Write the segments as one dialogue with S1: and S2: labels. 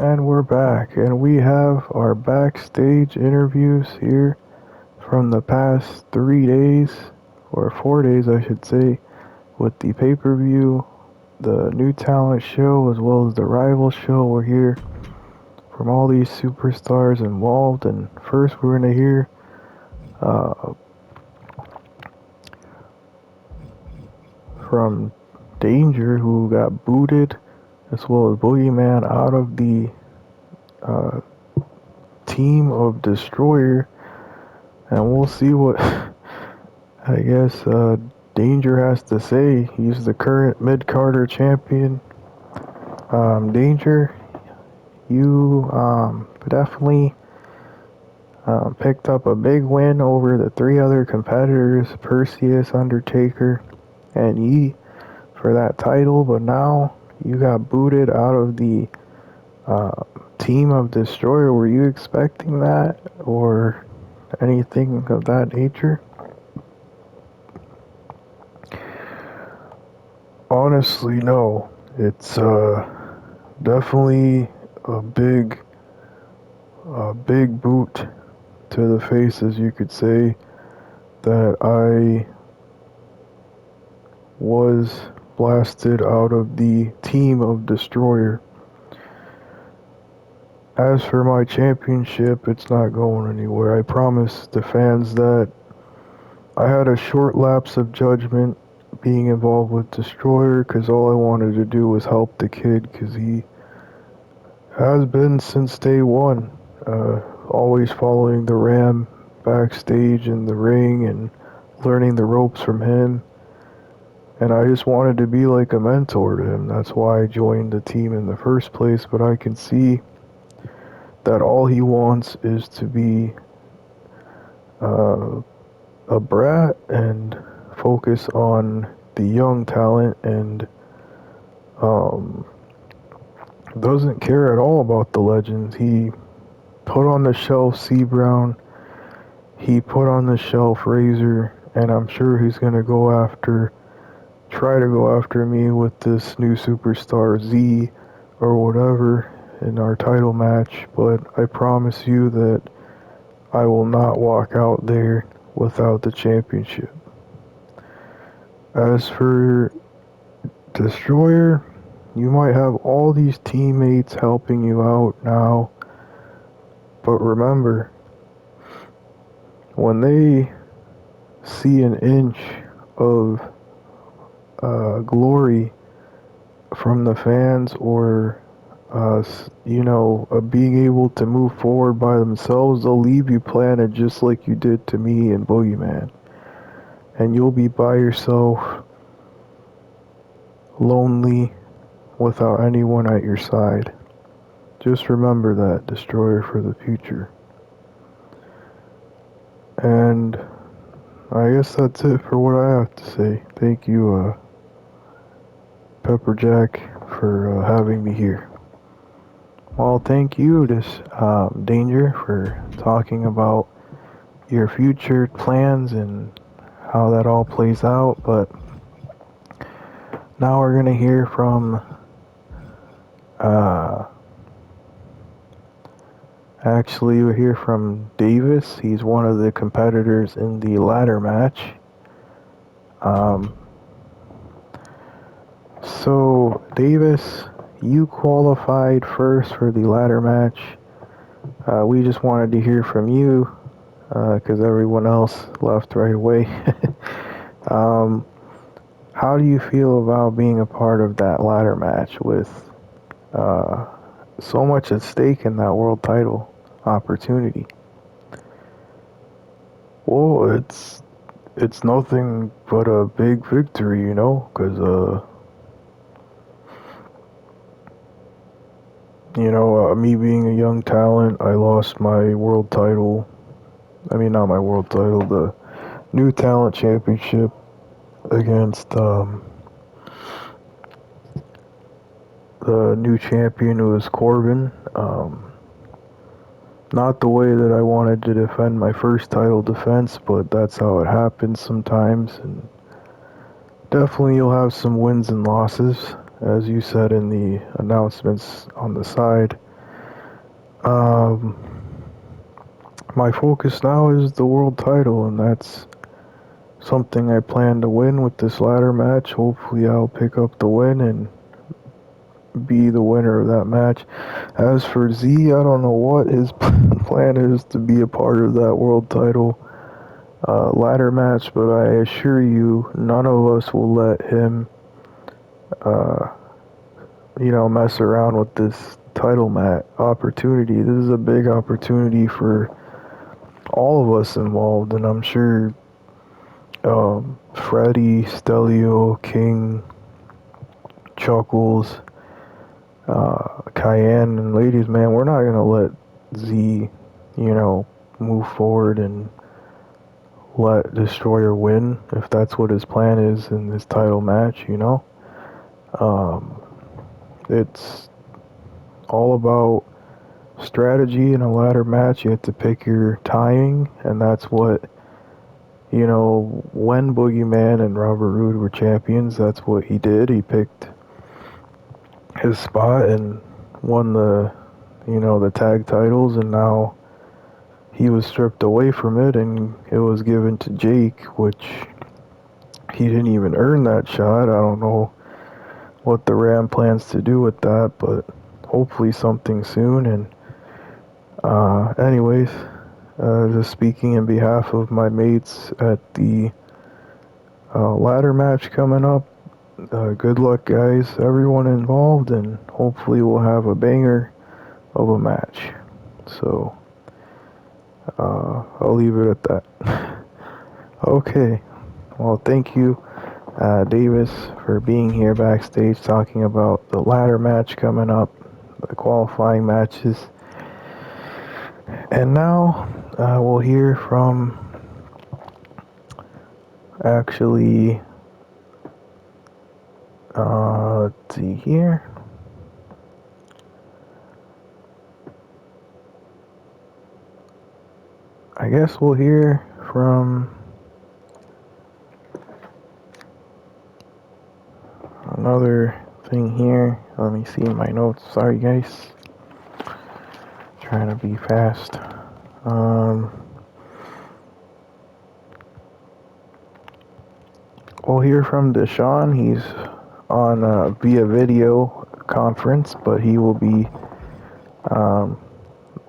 S1: And we're back, and we have our backstage interviews here from the past 3 days, or 4 days, I should say, with the pay per view, the new talent show, as well as the rival show. We're here from all these superstars involved, and first we're going to hear uh, from Danger, who got booted, as well as Boogeyman out of the uh, team of Destroyer, and we'll see what I guess Danger has to say. He's the current mid-Carter champion. Danger, you definitely picked up a big win over the three other competitors, Perseus, Undertaker, and Yi, for that title, but now you got booted out of the uh, team of Destroyer. Were you expecting that, or anything of that nature? Honestly, no. It's definitely a big boot to the face, as you could say, that I was blasted out of the team of Destroyer. As for my championship, it's not going anywhere. I promised the fans that I had a short lapse of judgment being involved with Destroyer, because all I wanted to do was help the kid, because he has been since day one, always following the Ram backstage in the ring and learning the ropes from him. And I just wanted to be like a mentor to him. That's why I joined the team in the first place. But I can see that all he wants is to be uh, a brat and focus on the young talent, and um, doesn't care at all about the legends. He put on the shelf C Brown, he put on the shelf Razor, and I'm sure he's gonna try to go after me with this new superstar Z or whatever in our title match. But I promise you that I will not walk out there without the championship. As for Destroyer, you might have all these teammates helping you out now, but remember, when they see an inch of glory from the fans, or being able to move forward by themselves, they'll leave you planted just like you did to me and Boogeyman. And you'll be by yourself, lonely, without anyone at your side. Just remember that, Destroyer, for the future. And I guess that's it for what I have to say. Thank you, Pepperjack, for having me here. Well, thank you, Danger, for talking about your future plans and how that all plays out. But now we're gonna hear from, uh, actually, we'll hear from Davis. He's one of the competitors in the ladder match. Um, so, Davis, you qualified first for the ladder match. We just wanted to hear from you, because everyone else left right away. um, how do you feel about being a part of that ladder match with uh, so much at stake in that world title opportunity? Well, it's nothing but a big victory, because me being a young talent, I lost my world title. I mean, not my world title, the new talent championship against the new champion, who was Corbin. Not the way that I wanted to defend my first title defense, but that's how it happens sometimes. And definitely you'll have some wins and losses, as you said in the announcements on the side. Um, my focus now is the world title, and that's something I plan to win with this ladder match. Hopefully, I'll pick up the win and be the winner of that match. As for Z, I don't know what his plan is to be a part of that world title ladder match, but I assure you, none of us will let him, uh, mess around with this title match opportunity. This is a big opportunity for all of us involved, and I'm sure Freddie, Stelio, King, Chuckles, Cayenne, and ladies, man, we're not gonna let Z, move forward and let Destroyer win if that's what his plan is in this title match. Um, it's all about strategy in a ladder match. You have to pick your timing, and that's what, when Boogeyman and Robert Roode were champions, that's what he did. He picked his spot and won the tag titles, and now he was stripped away from it and it was given to Jake, which he didn't even earn that shot. I don't know what the Ram plans to do with that, but hopefully something soon. And anyways, just speaking in behalf of my mates at the ladder match coming up, good luck, guys, everyone involved, and hopefully we'll have a banger of a match. So, I'll leave it at that. Okay, well, thank you, Davis, for being here backstage talking about the ladder match coming up, the qualifying matches. And now, we'll hear from, actually, let's see here. I guess we'll hear from another thing here. Let me see my notes. Sorry, guys. Trying to be fast. We'll hear from Deshaun. He's on via video conference, but he will be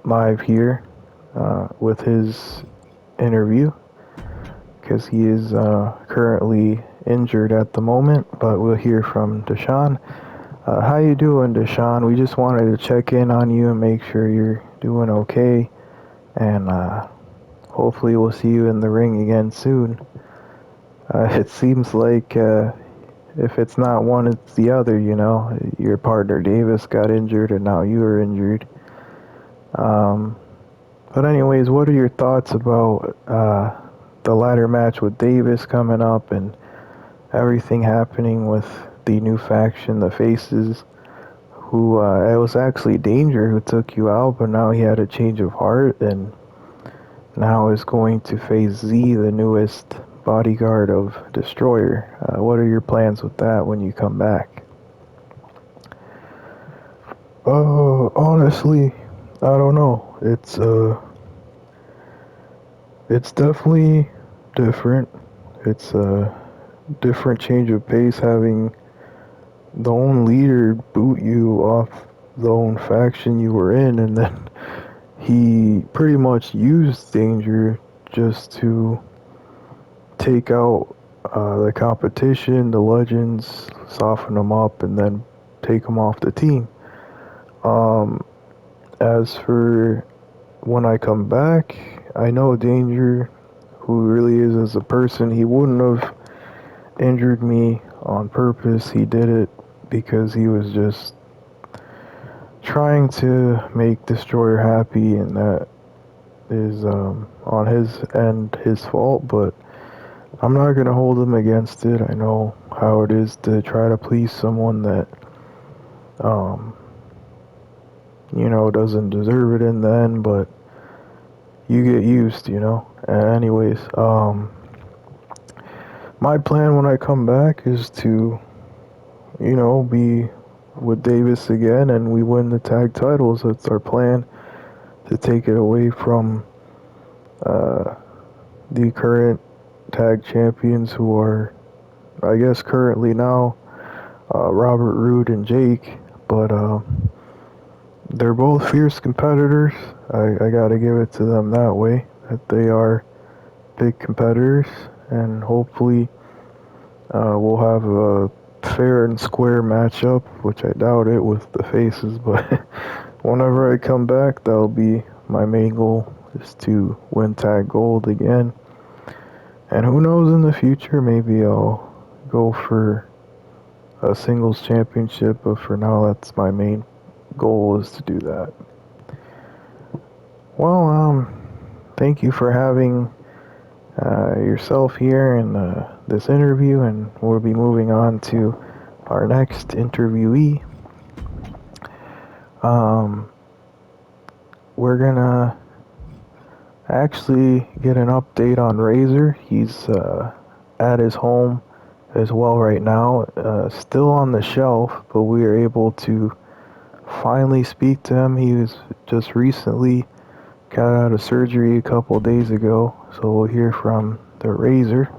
S1: live here with his interview because he is currently injured at the moment. But we'll hear from Deshaun. How you doing, Deshaun? We just wanted to check in on you and make sure you're doing okay, and hopefully we'll see you in the ring again soon. It seems like if it's not one, it's the other, Your partner Davis got injured and now you are injured. But anyways, what are your thoughts about the ladder match with Davis coming up and everything happening with the new faction, the Faces, who it was actually Danger who took you out, but now he had a change of heart and now is going to face Z, the newest bodyguard of Destroyer. What are your plans with that when you come back? Honestly, I don't know. It's definitely different. It's a different change of pace having the own leader boot you off the own faction you were in, and then he pretty much used Danger just to take out the competition, the legends, soften them up, and then take them off the team. As for when I come back, I know Danger, who really is as a person, he wouldn't have injured me on purpose. He did it because he was just trying to make Destroyer happy, and that is on his end his fault, but I'm not gonna hold him against it. I know how it is to try to please someone that doesn't deserve it in the end, but you get used. Anyways, my plan when I come back is to, be with Davis again and we win the tag titles. That's our plan. to take it away from uh, the current tag champions who are, I guess, currently now Robert Roode and Jake, but they're both fierce competitors. I gotta give it to them that way, that they are big competitors, and hopefully we'll have a fair and square matchup, which I doubt it with the faces, but whenever I come back, that'll be my main goal, is to win tag gold again. And who knows, in the future, maybe I'll go for a singles championship, but for now, that's my main goal, is to do that. Well, thank you for having yourself here in this interview, and we'll be moving on to our next interviewee. We're gonna actually get an update on Razor. He's at his home as well right now, still on the shelf, but we are able to finally speak to him. He was just recently got out of surgery a couple days ago, so we'll hear from the Razor.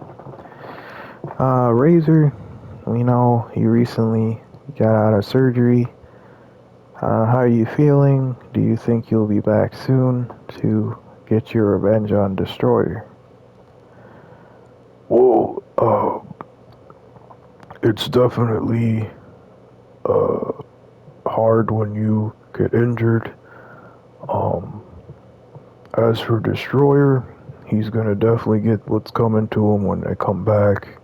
S1: Razor, we know you recently got out of surgery. How are you feeling? Do you think you'll be back soon to get your revenge on Destroyer?
S2: Well, it's definitely hard when you get injured. Um, as for Destroyer, he's gonna definitely get what's coming to him when I come back.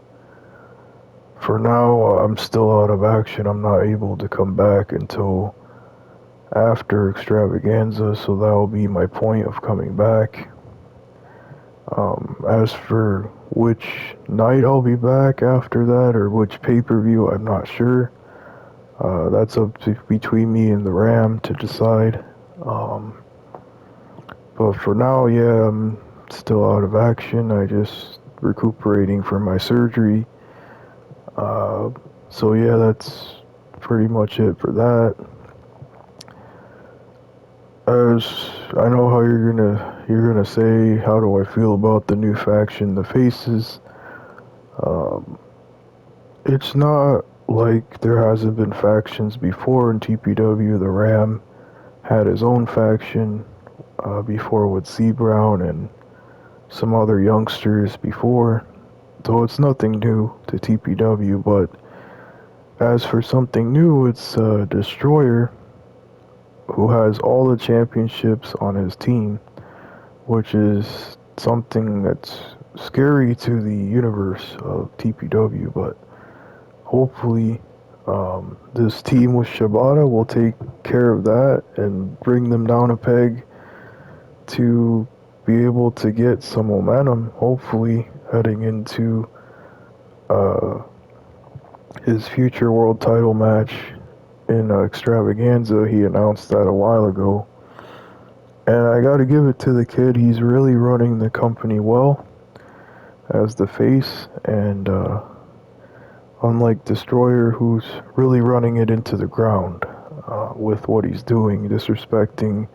S2: For now, I'm still out of action. I'm not able to come back until after Extravaganza, so that'll be my point of coming back. As for which night I'll be back after that, or which pay-per-view, I'm not sure. That's up to between me and the Ram to decide. But for now, yeah, I'm still out of action. I just recuperating from my surgery. So yeah, that's pretty much it for that. As I know how you're gonna say, how do I feel about the new faction, the Faces? It's not like there hasn't been factions before in TPW. The Ram had his own faction before with C Brown and some other youngsters before. So it's nothing new to TPW, but as for something new, it's Destroyer, who has all the championships on his team, which is something that's scary to the universe of TPW, but hopefully this team with Shibata will take care of that and bring them down a peg to be able to get some momentum, hopefully heading into uh, his future world title match in Extravaganza. He announced that a while ago. And I gotta give it to the kid, he's really running the company well as the face, and unlike Destroyer, who's really running it into the ground with what he's doing, disrespecting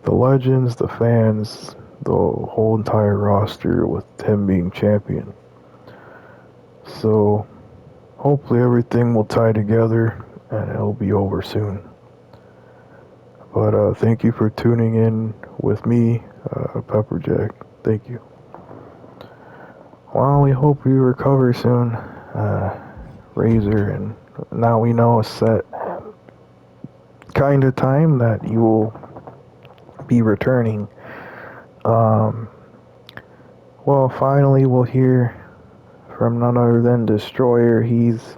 S2: the legends, the fans, the whole entire roster with him being champion. So hopefully everything will tie together and it'll be over soon. But thank you for tuning in with me, Pepperjack. Thank you. Well, we hope you recover soon, Razor, and now we know a set kind of time that you will be returning. Um, well, finally, we'll hear from none other than Destroyer. He's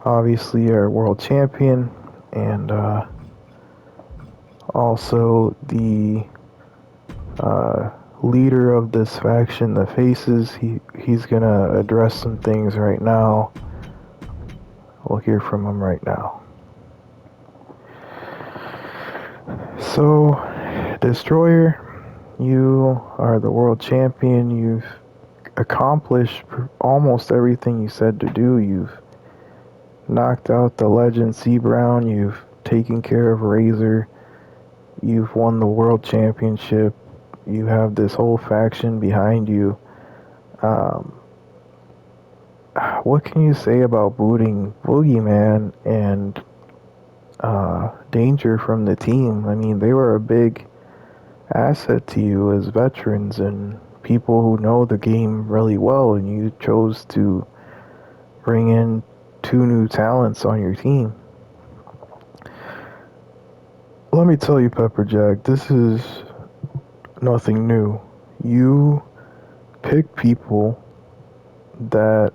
S2: obviously our world champion, and also the leader of this faction, the Faces. He's gonna address some things right now. We'll hear from him right now. So, Destroyer, you are the world champion. You've accomplished almost everything you said to do. You've knocked out the legend C Brown. You've taken care of Razor. You've won the world championship. You have this whole faction behind you. Um, what can you say about booting Boogeyman and Danger from the team? I mean, they were a big asset to you as veterans and people who know the game really well, and you chose to bring in two new talents on your team. Let me tell you, Pepperjack, this is nothing new. You pick people that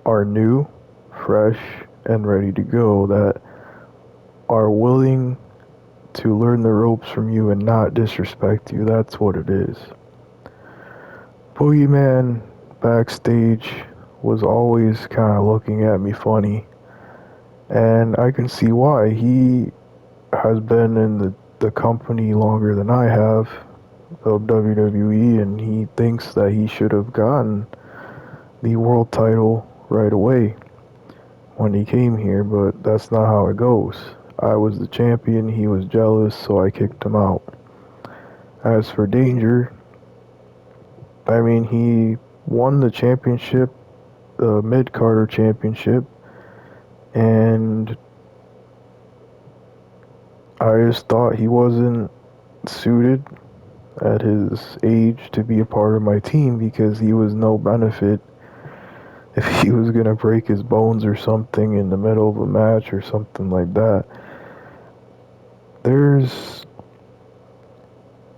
S2: are new, fresh, and ready to go, that are willing to learn the ropes from you and not disrespect you. That's what it is. Boogeyman backstage was always kind of looking at me funny, and I can see why. He has been in the company longer than I have of WWE, and he thinks that he should have gotten the world title right away when he came here, but that's not how it goes. I was the champion, he was jealous, so I kicked him out. As for Danger, I mean, he won the championship, the Mid-Carter Championship, and I just thought he wasn't suited at his age to be a part of my team because he was no benefit if he was going to break his bones or something in the middle of a match or something like that. There's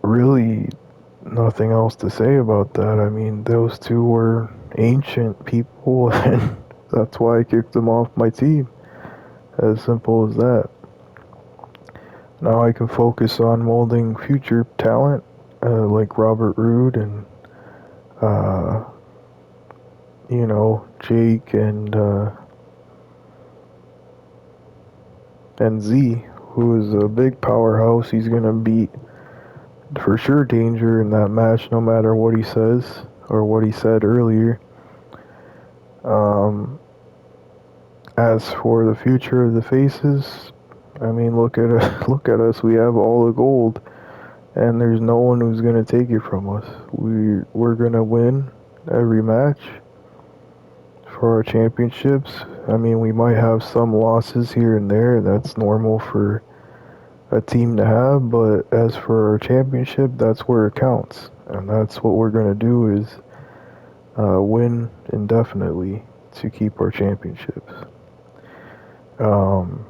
S2: really nothing else to say about that. I mean, those two were ancient people, and that's why I kicked them off my team. As simple as that. Now I can focus on molding future talent like Robert Roode and, uh, Jake and Z, who is a big powerhouse. He's going to beat for sure Danger in that match, no matter what he says or what he said earlier. Um, as for the future of the faces, I mean, look at us. Look at us. We have all the gold, and there's no one who's gonna take it from us. We're gonna win every match for our championships. I mean, we might have some losses here and there. That's normal for a team to have, but as for our championship, that's where it counts, and that's what we're gonna do is win indefinitely to keep our championships. Um,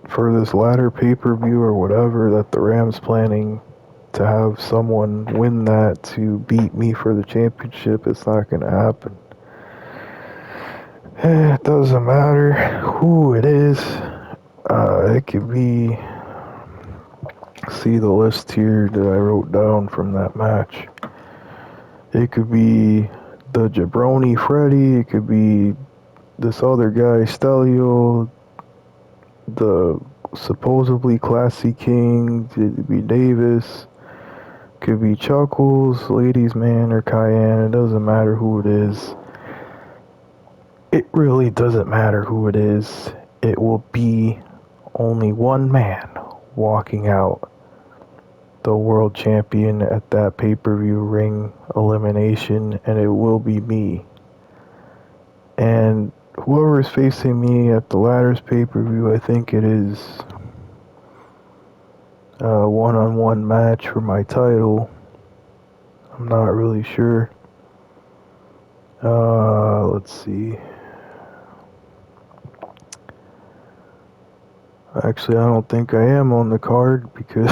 S2: for this latter pay-per-view or whatever that the Rams planning to have someone win that to beat me for the championship, it's not gonna happen. It doesn't matter who it is. It could be, see the list here that I wrote down from that match. It could be the Jabroni Freddy, it could be this other guy, Stelio, the supposedly classy king, it could be Davis, could be Chuckles, Ladies Man, or Cayenne. It doesn't matter who it is. It really doesn't matter who it is. It will be only one man walking out the world champion at that pay-per-view ring elimination, and it will be me. And whoever is facing me at the ladder's pay-per-view, I think it is a one-on-one match for my title. I'm not really sure. Let's see. Actually, I don't think I am on the card because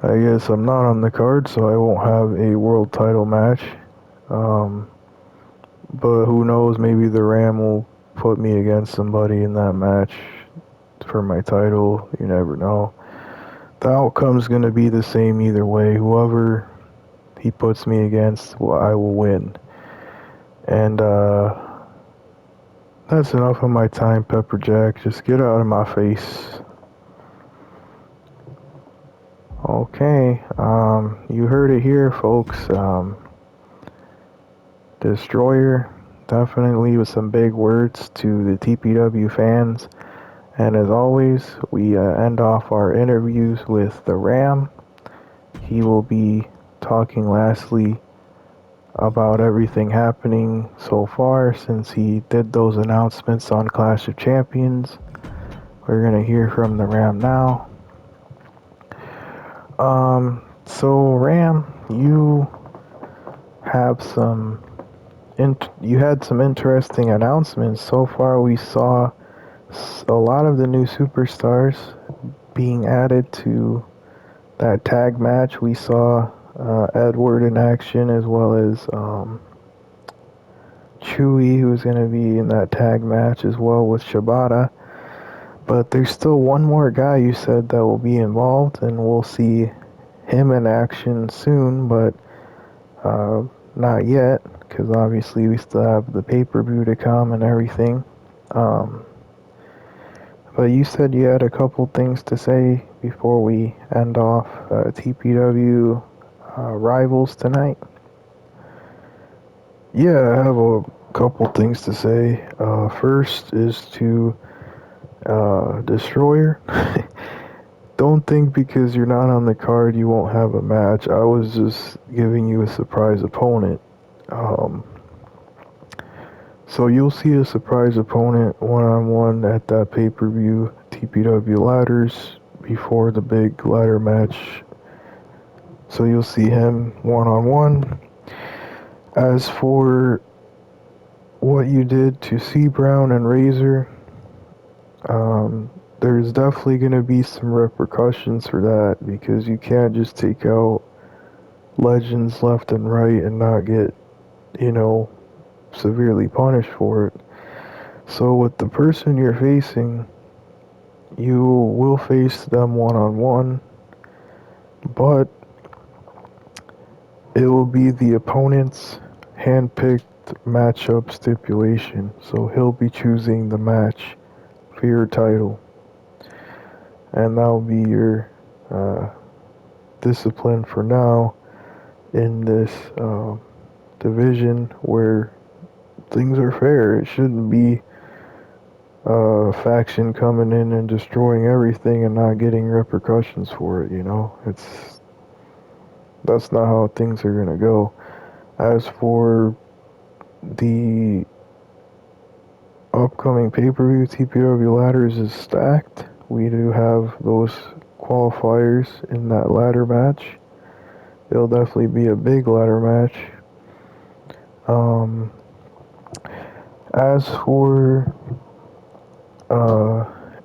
S2: I guess I'm not on the card, so I won't have a world title match. Um, but who knows, maybe the Ram will put me against somebody in that match for my title. You never know. The outcome's going to be the same either way. Whoever he puts me against, well, I will win. And that's enough of my time, Pepperjack. Just get out of my face. Okay, you heard it here, folks. Destroyer, definitely with some big words to the TPW fans. And as always, we end off our interviews with the Ram. He will be talking lastly about everything happening so far since he did those announcements on Clash of Champions. We're gonna hear from the Ram now. So Ram, have some you had some interesting announcements so far. We saw a lot of the new superstars being added to that tag match. We saw Edward in action as well as Chewy, who's going to be in that tag match as well with Shibata. But there's still one more guy you said that will be involved, and we'll see him in action soon, but not yet, because obviously we still have the pay-per-view to come and everything. Um, but you said you had a couple things to say before we end off TPW Rivals tonight. Yeah, I have a couple things to say. First is to Destroyer. Don't think because you're not on the card you won't have a match. I was just giving you a surprise opponent. Um, so you'll see a surprise opponent one-on-one at that pay-per-view TPW Ladders before the big ladder match. So you'll see him one-on-one. As for what you did to C Brown and Razor, there's definitely going to be some repercussions for that because you can't just take out legends left and right and not get, you know, severely punished for it. So with the person you're facing, you will face them one-on-one, but it will be the opponent's hand-picked matchup stipulation. So he'll be choosing the match for your title, and that'll be your uh, discipline for now in this division where things are fair. It shouldn't be a faction coming in and destroying everything and not getting repercussions for it, you know? That's not how things are gonna go. As for the upcoming pay-per-view, TPW Ladders is stacked. We do have those qualifiers in that ladder match. It'll definitely be a big ladder match. Um, as for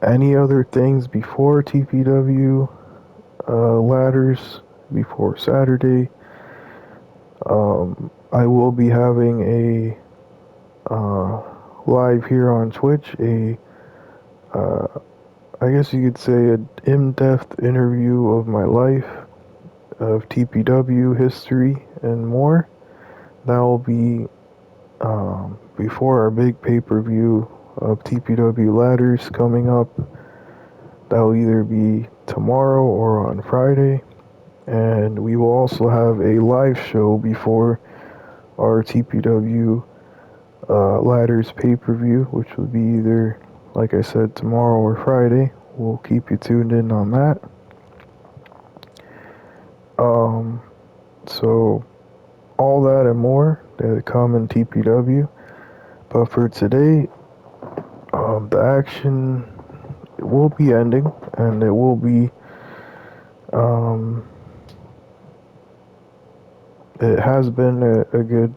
S2: any other things before TPW ladders, before Saturday, I will be having a live here on Twitch, uh, I guess you could say an in-depth interview of my life, of TPW history, and more. That will be before our big pay-per-view of TPW ladders coming up. That will either be tomorrow or on Friday. And we will also have a live show before our TPW ladders pay-per-view, which will be either, like I said, tomorrow or Friday. We'll keep you tuned in on that. So all that and more that come in TPW. But for today, the action will be ending, and it will be it has been a good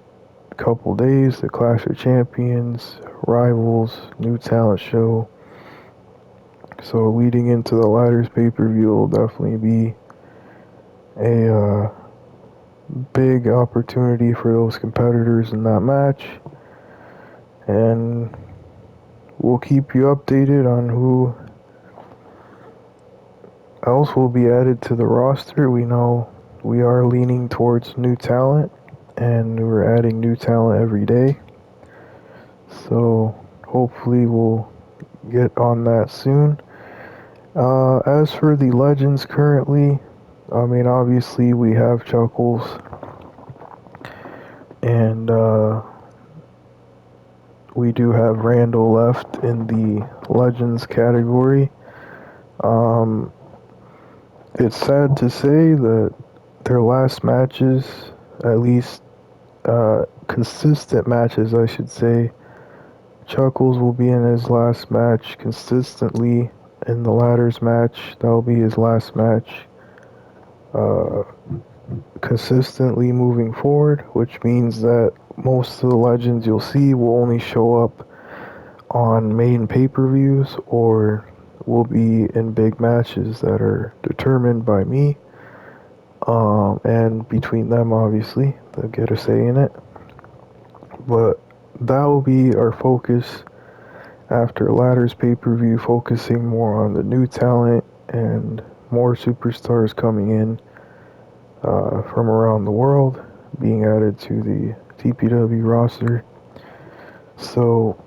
S2: couple days. The Clash of Champions, Rivals, New Talent Show. So leading into the Ladders pay-per-view will definitely be a big opportunity for those competitors in that match. And we'll keep you updated on who else will be added to the roster. We know we are leaning towards new talent, and we're adding new talent every day. So hopefully we'll get on that soon. As for the legends currently, I mean, obviously we have Chuckles and we do have Randall left in the Legends category. Um, it's sad to say that their last matches, at least consistent matches, I should say, Chuckles will be in his last match consistently. In the ladder's match, that will be his last match. Uh, Consistently moving forward, which means that most of the legends you'll see will only show up on main pay-per-views or will be in big matches that are determined by me. And between them, obviously, they'll get a say in it. But that will be our focus after Ladder's pay-per-view, focusing more on the new talent and more superstars coming in from around the world being added to the TPW roster. So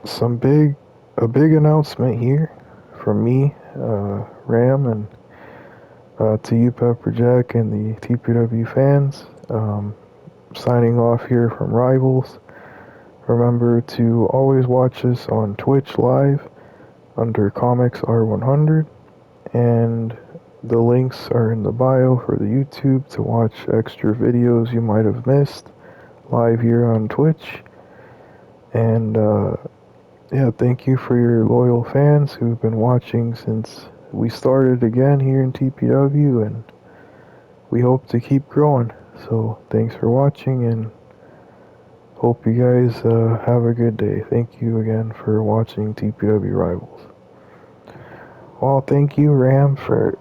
S2: a big announcement here from me, Ram, and to you, Pepperjack, and the TPW fans. Signing off here from Rivals. Remember to always watch us on Twitch live under Comics R100, and the links are in the bio for the YouTube to watch extra videos you might have missed live here on Twitch. And yeah, thank you for your loyal fans who've been watching since we started again here in TPW, and we hope to keep growing. So thanks for watching, and hope you guys have a good day. Thank you again for watching TPW Rivals. Well, thank you, Ram, for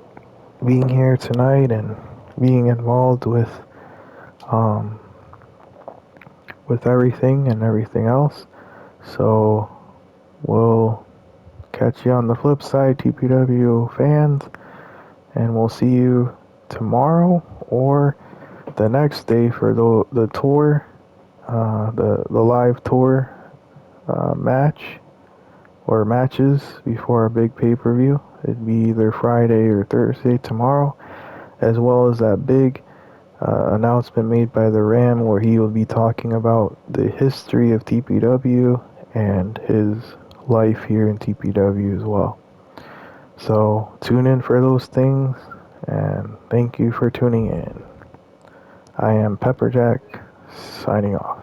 S2: being here tonight and being involved um, with everything and everything else. So we'll catch you on the flip side, TPW fans, and we'll see you tomorrow or the next day for the tour, the live tour match or matches before our big pay-per-view. It'd be either Friday or Thursday tomorrow, as well as that big announcement made by the Ram where he will be talking about the history of TPW and his life here in TPW as well. So tune in for those things, and thank you for tuning in. I am Pepperjack, signing off.